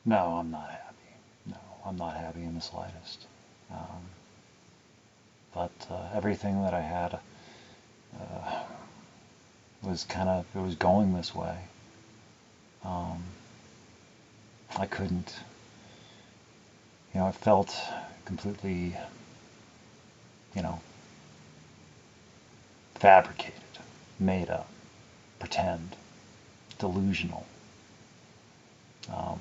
No, I'm not happy. No, I'm not happy in the slightest. Um, but everything that I had was it was going this way. Um, I couldn't, it felt completely, you know, fabricated, made up, pretend, delusional. Um,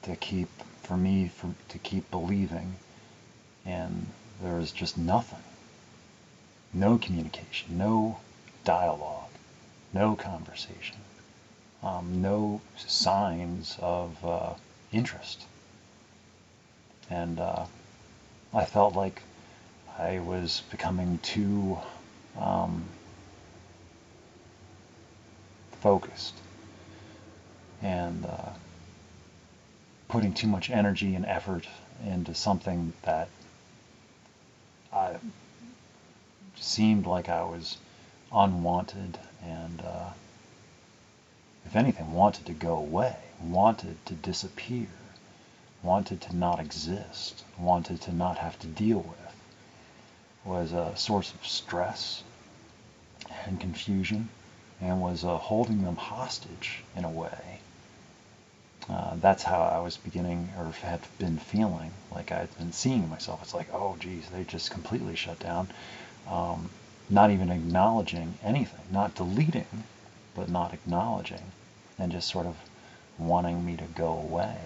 to keep, for me, to keep believing, and there was just nothing. No communication, no dialogue, no conversation, no signs of interest. And I felt like I was becoming too focused and putting too much energy and effort into something that I seemed like I was unwanted and, if anything, wanted to go away, wanted to disappear, wanted to not exist, wanted to not have to deal with, was a source of stress and confusion, and was holding them hostage in a way. That's how I was beginning, or had been feeling, like I'd been seeing myself. It's like, oh geez, they just completely shut down. Not even acknowledging anything, not deleting, but not acknowledging, and just sort of wanting me to go away.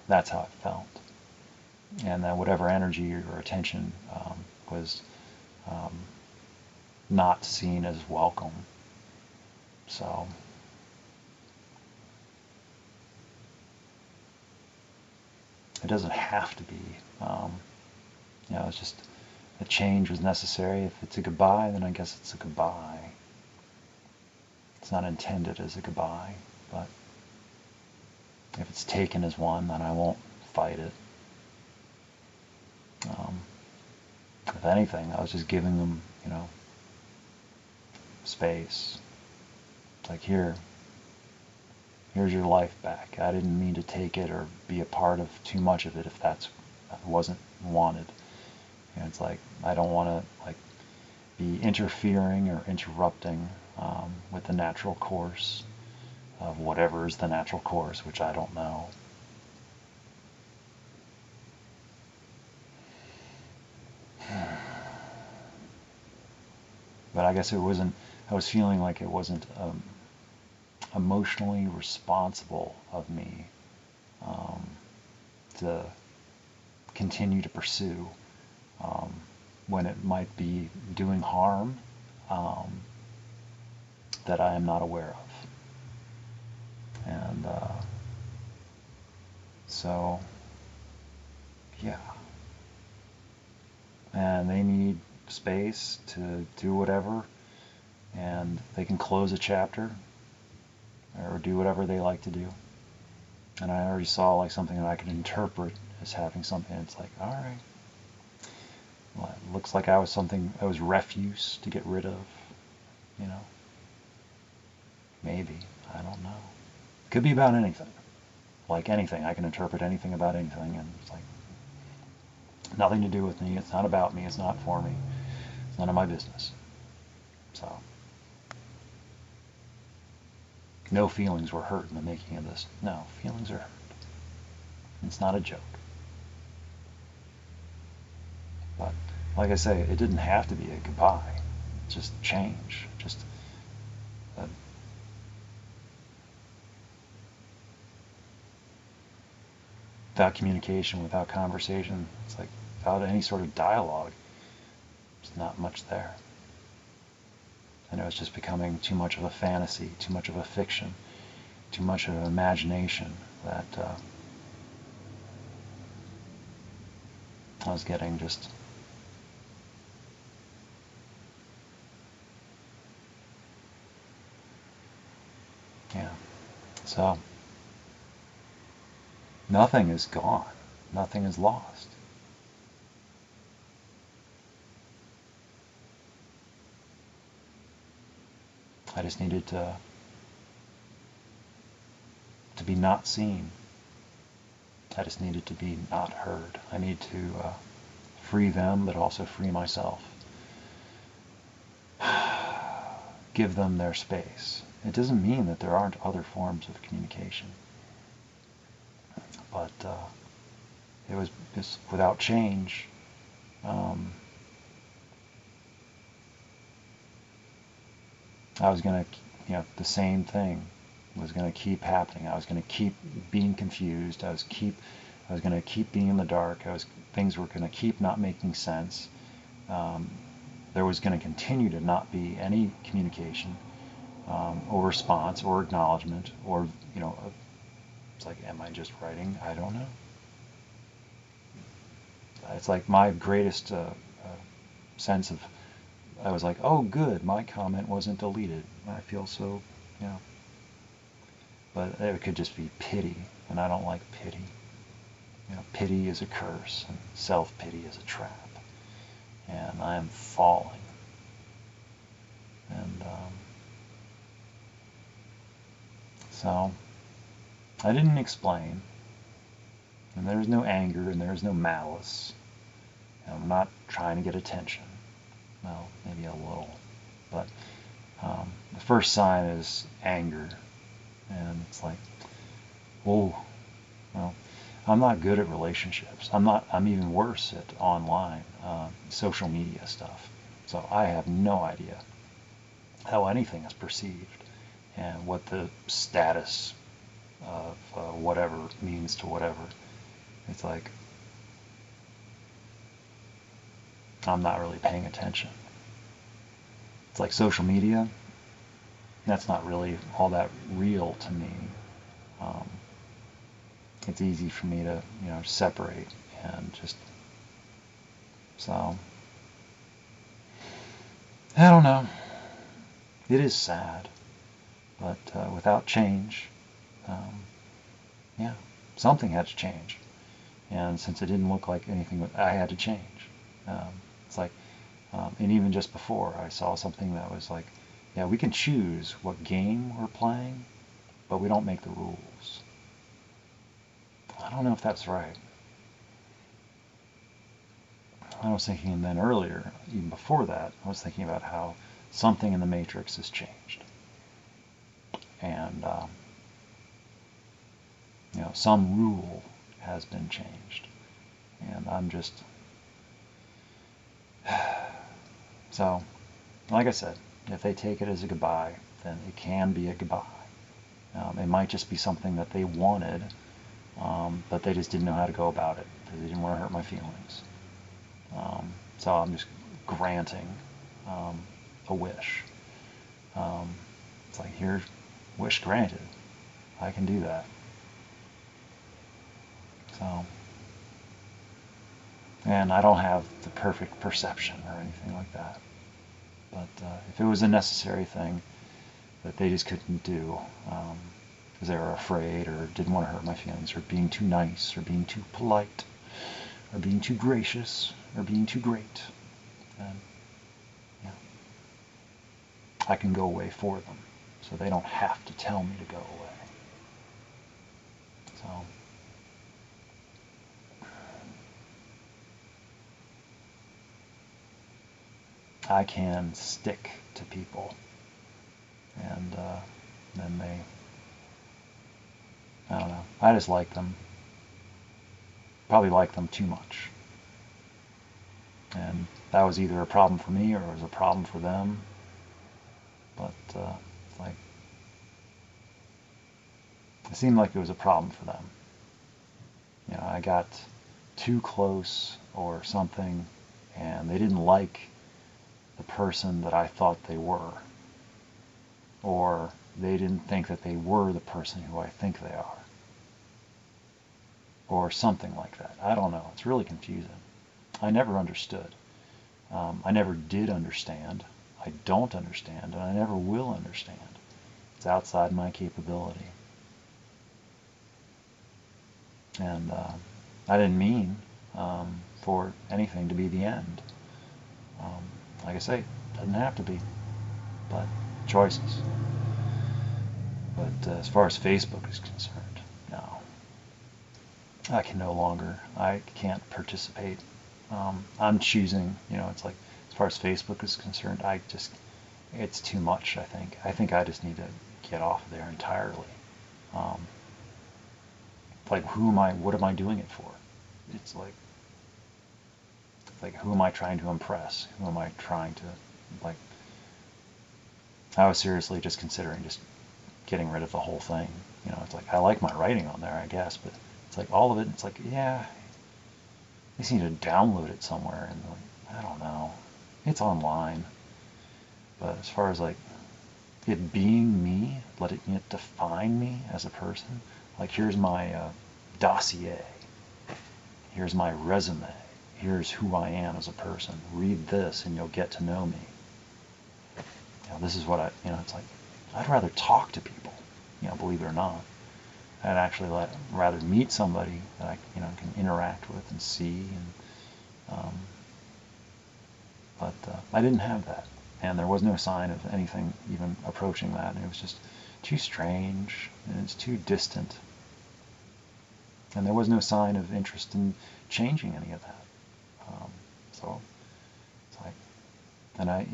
That's how it felt. And then whatever energy or attention was um, not seen as welcome. So it doesn't have to be. It's just a change was necessary. If it's a goodbye, then I guess it's a goodbye. It's not intended as a goodbye, but if it's taken as one, then I won't fight it. If anything, I was just giving them, space. It's like, here's your life back. I didn't mean to take it or be a part of too much of it if that wasn't wanted. And it's like, I don't want to be interfering or interrupting with the natural course of whatever is the natural course, which I don't know. But I guess I was feeling like it wasn't emotionally responsible of me to continue to pursue when it might be doing harm that I am not aware of. And so, yeah. And they need space to do whatever, and they can close a chapter or do whatever they like to do. And I already saw like something that I could interpret as having something. It's like, all right, well, it looks like I was refuse to get rid of, you know. Maybe, I don't know. Could be about anything. Like anything, I can interpret anything about anything, and it's like nothing to do with me. It's not about me. It's not for me. It's none of my business. So, no feelings were hurt in the making of this. No, feelings are hurt. It's not a joke. But, like I say, it didn't have to be a goodbye. Just change. Just without communication, without conversation, it's like without any sort of dialogue, there's not much there. And it was just becoming too much of a fantasy, too much of a fiction, too much of an imagination that I was getting just yeah. So nothing is gone. Nothing is lost. I just needed to be not seen, I just needed to be not heard. I need to free them, but also free myself. Give them their space. It doesn't mean that there aren't other forms of communication. But it was just without change. I was going to, the same thing was going to keep happening. I was going to keep being confused. I was going to keep being in the dark. Things were going to keep not making sense. There was going to continue to not be any communication, or response, or acknowledgement, or it's like, am I just writing? I don't know. It's like my greatest sense of, I was like, oh good, my comment wasn't deleted. I feel so, But it could just be pity, and I don't like pity. Pity is a curse, and self-pity is a trap. And I am falling. And so I didn't explain. And there's no anger, and there's no malice. And I'm not trying to get attention. Well, maybe a little. But the first sign is anger. And it's like, whoa, well, I'm not good at relationships. I'm even worse at online, social media stuff. So I have no idea how anything is perceived and what the status of whatever means to whatever. It's like, I'm not really paying attention. It's like social media, that's not really all that real to me. It's easy for me to, separate and just, so, I don't know. It is sad, but without change, yeah, something had to change. And since it didn't look like anything, I had to change. It's like, and even just before, I saw something that was like, yeah, we can choose what game we're playing, but we don't make the rules. I don't know if that's right. I was thinking then earlier, even before that, I was thinking about how something in the Matrix has changed. And, some rule has been changed. And I'm just... So, like I said, if they take it as a goodbye, then it can be a goodbye. It might just be something that they wanted, but they just didn't know how to go about it because they didn't want to hurt my feelings. So I'm just granting a wish. It's like, here's wish granted. I can do that. So, and I don't have the perfect perception or anything like that. But if it was a necessary thing that they just couldn't do because they were afraid or didn't want to hurt my feelings, or being too nice, or being too polite, or being too gracious, or being too great, then I can go away for them, so they don't have to tell me to go away. So I can stick to people, and then they, I don't know, I just like them. Probably like them too much. And that was either a problem for me or it was a problem for them. But like, it seemed like it was a problem for them. I got too close or something, and they didn't like the person that I thought they were. Or they didn't think that they were the person who I think they are. Or something like that. I don't know. It's really confusing. I never understood. I never did understand. I don't understand, and I never will understand. It's outside my capability. And I didn't mean for anything to be the end. Like I say, it doesn't have to be, but choices. But as far as Facebook is concerned, no. I can no longer, I can't participate. I'm choosing, it's like, as far as Facebook is concerned, it's too much, I think. I think I just need to get off of there entirely. Um, like, what am I doing it for? It's like, who am I trying to impress? Who am I trying to, like, I was seriously just considering just getting rid of the whole thing. It's like, I like my writing on there, I guess, but it's like all of it, it's like, yeah, you just need to download it somewhere, and like, I don't know. It's online. But as far as like it being me, letting it define me as a person, like here's my dossier, here's my resume, here's who I am as a person. Read this and you'll get to know me. This is what it's like, I'd rather talk to people, believe it or not. I'd actually rather meet somebody that I, can interact with and see, but I didn't have that, and there was no sign of anything even approaching that, and it was just too strange, and it's too distant, and there was no sign of interest in changing any of that. So it's like, and I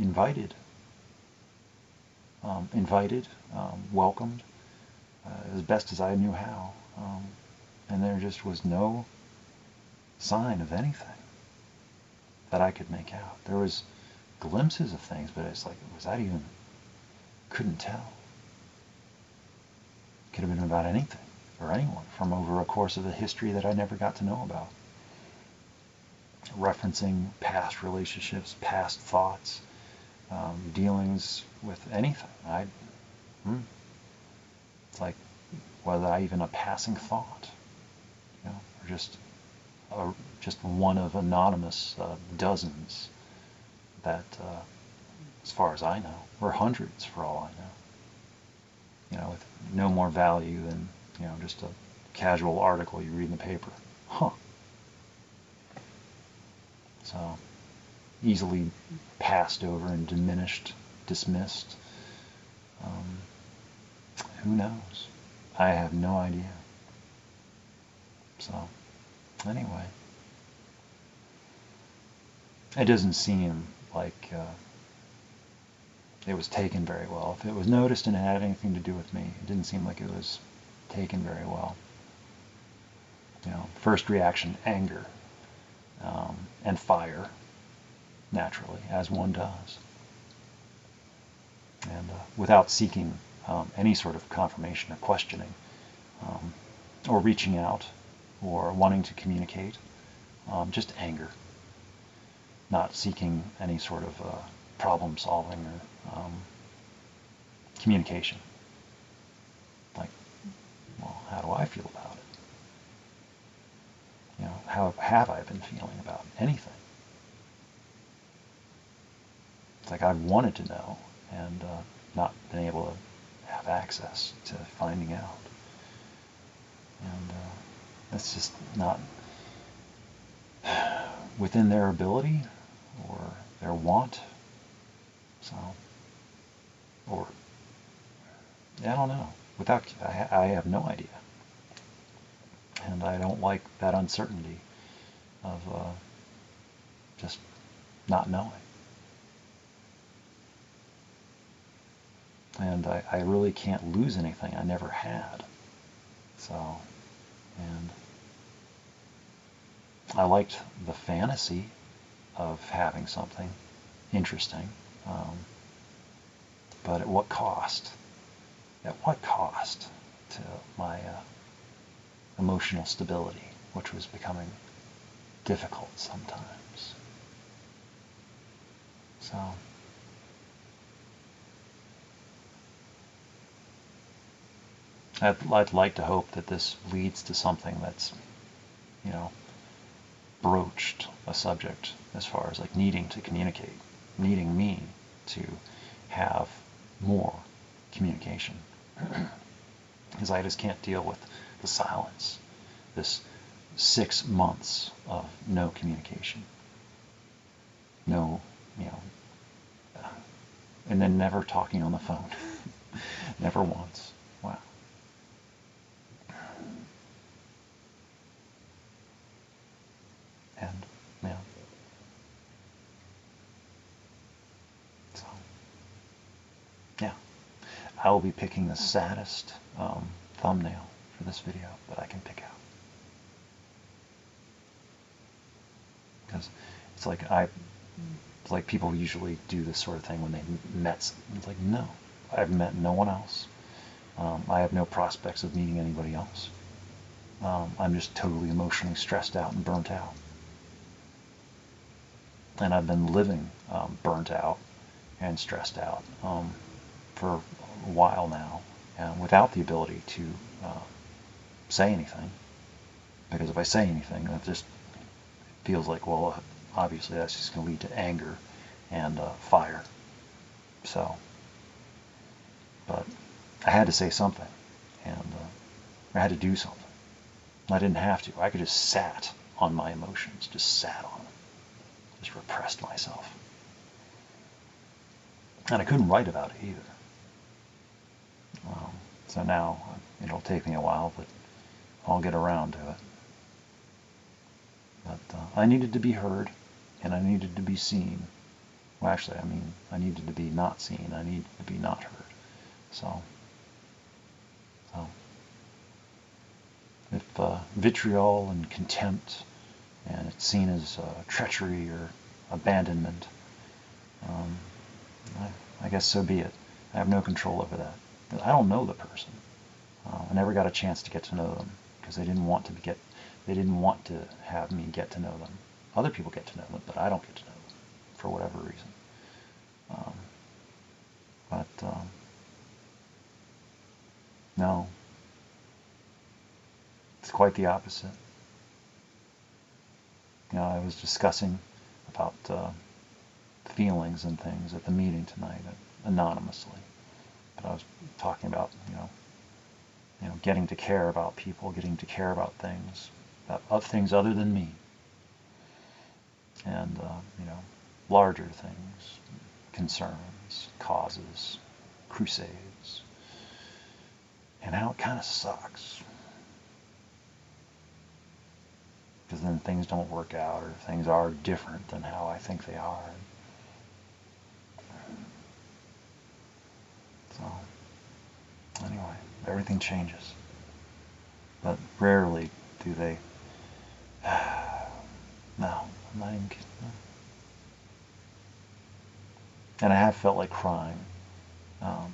welcomed, as best as I knew how, and there just was no sign of anything that I could make out. There was glimpses of things, but it's like, was that even, couldn't tell. Could have been about anything or anyone from over a course of a history that I never got to know about. Referencing past relationships, past thoughts, dealings with anything. It's like, was I even a passing thought, or just one of anonymous dozens that, as far as I know, or hundreds for all I know, with no more value than, just a casual article you read in the paper. Huh. So, easily passed over and diminished, dismissed. Who knows? I have no idea. So, anyway. It doesn't seem like it was taken very well. If it was noticed and it had anything to do with me, it didn't seem like it was taken very well. First reaction, anger, and fire, naturally, as one does. And without seeking any sort of confirmation or questioning, or reaching out, or wanting to communicate, just anger. Not seeking any sort of problem solving or communication. Like, well, how do I feel about it? How have I been feeling about anything? It's like I've wanted to know and not been able to have access to finding out. And that's just not within their ability or their want. So, or, I don't know. I have no idea. And I don't like that uncertainty of just not knowing. And I really can't lose anything I never had. So, and I liked the fantasy of having something interesting, but at what cost? At what cost to my emotional stability, which was becoming difficult sometimes. So, I'd like to hope that this leads to something that's, broached a subject as far as like needing to communicate, needing me to have more communication. Because I just can't deal with the silence, this 6 months of no communication. No, and then never talking on the phone. Never once. Wow. Yeah, I will be picking the saddest thumbnail for this video that I can pick out. Because it's like people usually do this sort of thing when they met someone. It's like, no, I've met no one else. I have no prospects of meeting anybody else. I'm just totally emotionally stressed out and burnt out. And I've been living burnt out and stressed out for a while now, without the ability to say anything. Because if I say anything, that just feels like, well, obviously that's just going to lead to anger and fire. So, but I had to say something, and I had to do something. I didn't have to. I could just sat on my emotions, just sat on them, just repressed myself. And I couldn't write about it either. So now it'll take me a while, but I'll get around to it. But I needed to be heard, and I needed to be seen. Well, actually, I mean, I needed to be not seen. I needed to be not heard. So if vitriol and contempt, and it's seen as treachery or abandonment, I guess so be it. I have no control over that. I don't know the person. I never got a chance to get to know them because they didn't want to have me get to know them. Other people get to know them, but I don't get to know them for whatever reason. No, it's quite the opposite. I was discussing about feelings and things at the meeting tonight, anonymously. But I was talking about, getting to care about people, getting to care about things other than me, and larger things, concerns, causes, crusades, and how it kind of sucks. Because then things don't work out, or things are different than how I think they are. So, anyway, everything changes. But rarely do they. No, I'm not even kidding. No. And I have felt like crying,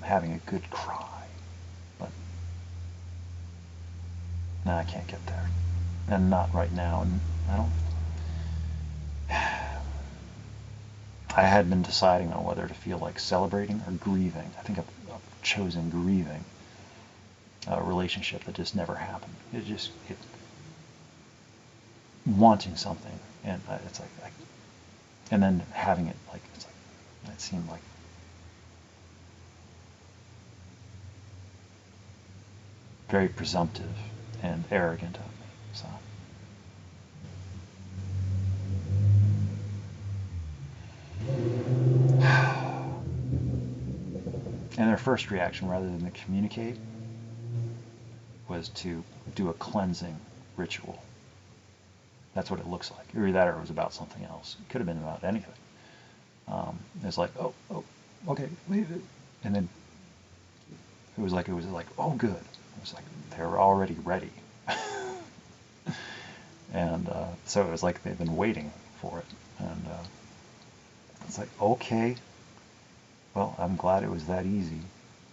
having a good cry. But no, I can't get there. And not right now. And I had been deciding on whether to feel like celebrating or grieving. I think I've chosen grieving a relationship that just never happened. Wanting something, and it's like, and then having it, like, it's like, it seemed like very presumptive and arrogant of me. So. And their first reaction, rather than to communicate, was to do a cleansing ritual. That's what it looks like. Either that or it was about something else. It could have been about anything. It's like, oh, okay, leave it. And then it was like, oh, good. It was like they were already ready. And so it was like they've been waiting for it. And it's like, okay, well, I'm glad it was that easy.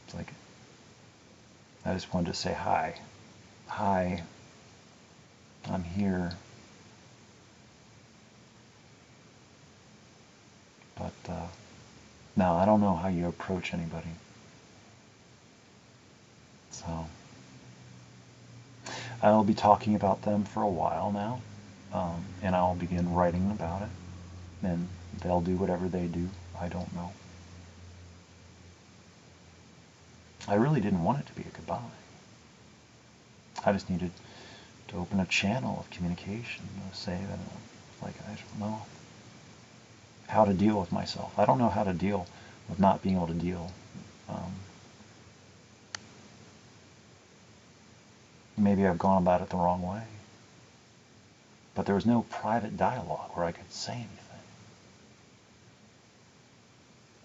It's like, I just wanted to say hi. Hi, I'm here. But no, I don't know how you approach anybody. So I'll be talking about them for a while now, and I'll begin writing about it. And they'll do whatever they do. I don't know. I really didn't want it to be a goodbye. I just needed to open a channel of communication to say that, like, I don't know how to deal with myself. I don't know how to deal with not being able to deal. Maybe I've gone about it the wrong way. But there was no private dialogue where I could say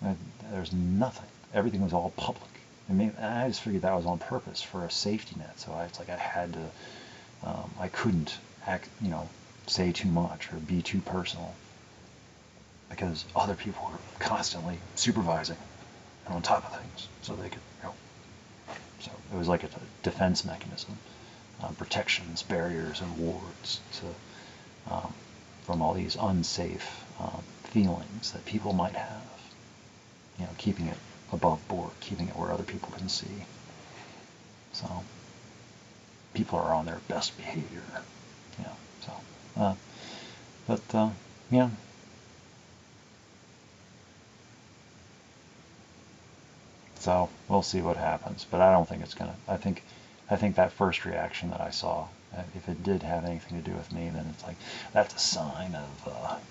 anything. There's nothing. everything was all public. And I just figured that was on purpose for a safety net. So it's like I had to, I couldn't act, say too much or be too personal because other people were constantly supervising and on top of things, so they could, So it was like a defense mechanism, protections, barriers, and wards from all these unsafe feelings that people might have. Keeping it above board, keeping it where other people can see. So people are on their best behavior. Yeah. So we'll see what happens, but I don't think it's gonna. I think that first reaction that I saw, if it did have anything to do with me, then it's like that's a sign of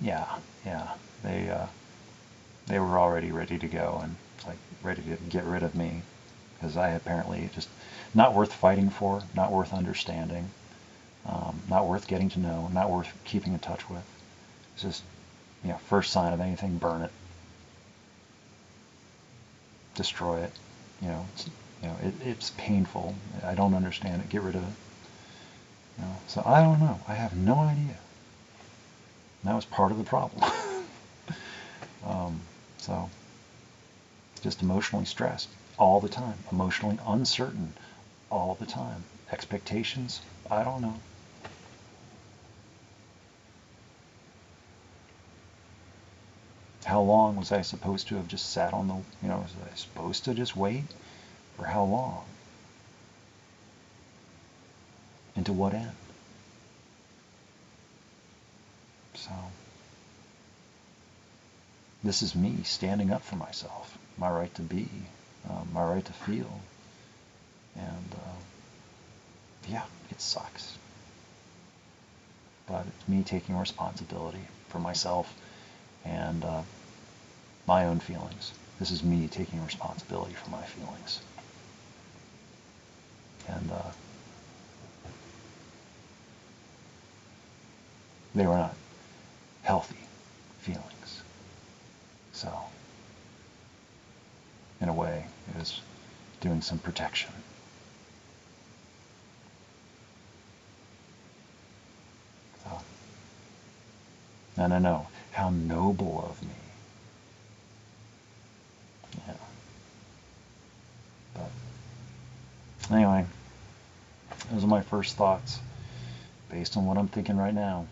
they were already ready to go and it's like ready to get rid of me because I apparently just not worth fighting for, not worth understanding, not worth getting to know, not worth keeping in touch with. It's just first sign of anything, burn it. Destroy it. It's painful. I don't understand it. Get rid of it. So I don't know. I have no idea. That was part of the problem. So just emotionally stressed all the time, emotionally uncertain all the time. Expectations, I don't know. How long was I supposed to have just sat on the, was I supposed to just wait? For how long? And to what end? So, this is me standing up for myself, my right to be, my right to feel. And, yeah, it sucks. But it's me taking responsibility for myself and my own feelings. This is me taking responsibility for my feelings. And they were not healthy feelings. So, in a way, it was doing some protection. So, and I know how noble of me. Yeah. But anyway, those are my first thoughts based on what I'm thinking right now.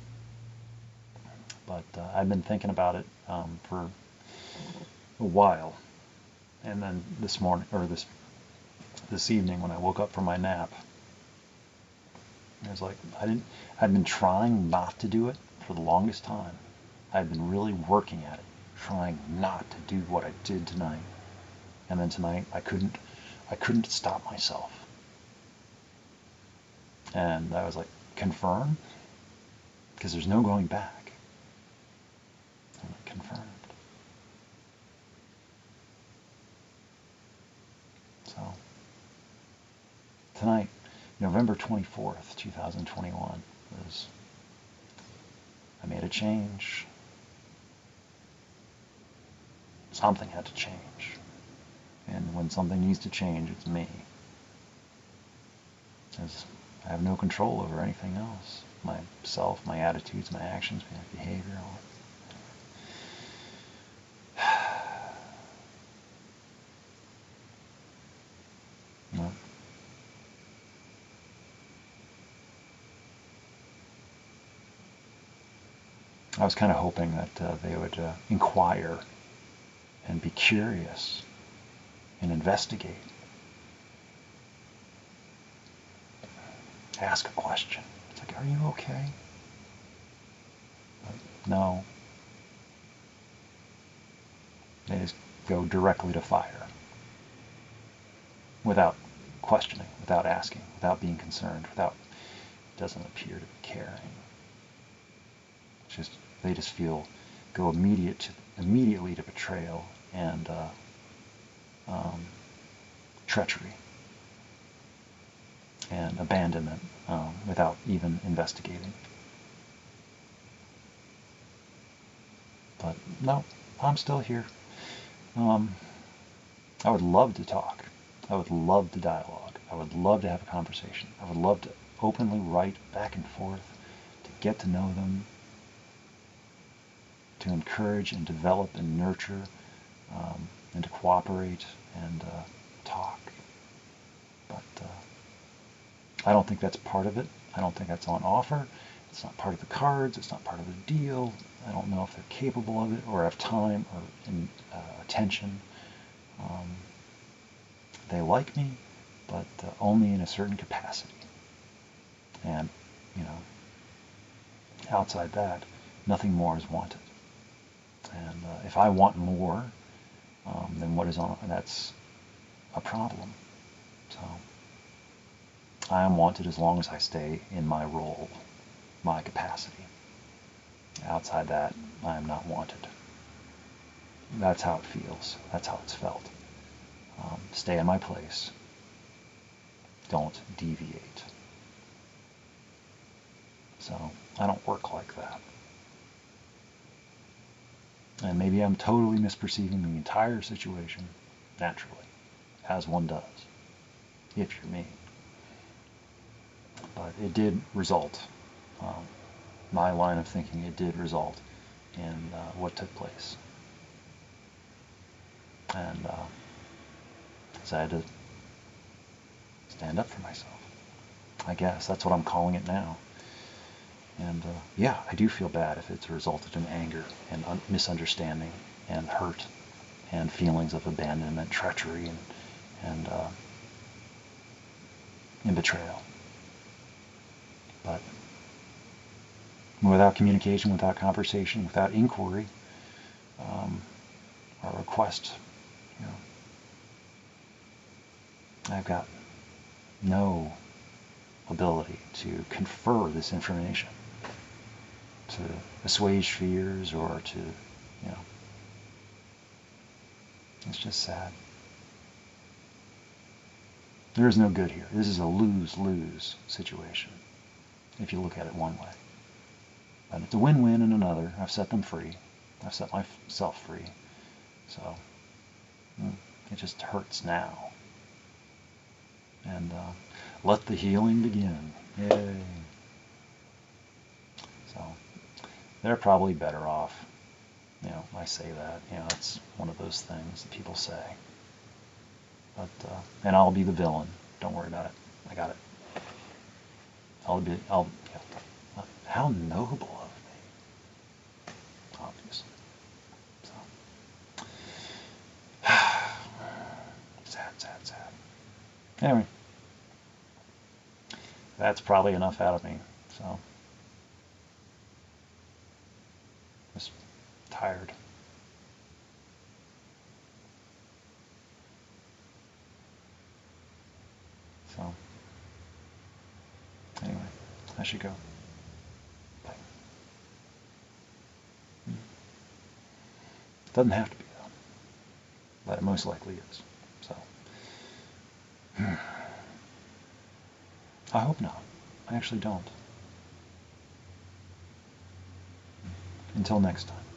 But I've been thinking about it for a while, and then this morning or this evening when I woke up from my nap, it was like I'd been trying not to do it for the longest time. I'd been really working at it, trying not to do what I did tonight, and then tonight I couldn't stop myself, and I was like, confirm, because there's no going back. I'm like, confirmed. So tonight, November 24th, 2021, I made a change. Something had to change. And when something needs to change, it's me. Because I have no control over anything else. Myself, my attitudes, my actions, my behavior, all. No. I was kind of hoping that they would inquire and be curious and investigate. Ask a question. It's like, are you okay? But no. They just go directly to fire. Without questioning, without asking, without being concerned, doesn't appear to be caring. They just go immediately to betrayal and treachery and abandonment without even investigating. But no, I'm still here. I would love to talk. I would love to dialogue. I would love to have a conversation. I would love to openly write back and forth, to get to know them, to encourage and develop and nurture, and to cooperate and talk. But I don't think that's part of it. I don't think that's on offer. It's not part of the cards. It's not part of the deal. I don't know if they're capable of it or have time or attention. They like me, but only in a certain capacity. And, you know, outside that, nothing more is wanted. And if I want more, then what is on, that's a problem. So I am wanted as long as I stay in my role, my capacity. Outside that, I am not wanted. That's how it feels. That's how it's felt. Stay in my place. Don't deviate. So I don't work like that. And maybe I'm totally misperceiving the entire situation, naturally, as one does, if you're me. But it did result, my line of thinking, it did result in what took place. And so I had to stand up for myself. I guess that's what I'm calling it now. And yeah, I do feel bad if it's resulted in anger and misunderstanding and hurt and feelings of abandonment, treachery, and betrayal. But without communication, without conversation, without inquiry, or request, you know, I've got no ability to confer this information, to assuage fears, or to, you know, it's just sad. There is no good here. This is a lose-lose situation, if you look at it one way. But it's a win-win in another. I've set them free. I've set myself free. So it just hurts now. And let the healing begin. Yay. So they're probably better off. You know, I say that. You know, it's one of those things that people say. But and I'll be the villain. Don't worry about it. I got it. Yeah. How noble of me. Obviously. So. Sad. Anyway. That's probably enough out of me. So. Just tired. So. Anyway, I should go. Bye. Doesn't have to be, though. But it most likely is. So. I hope not. I actually don't. Until next time.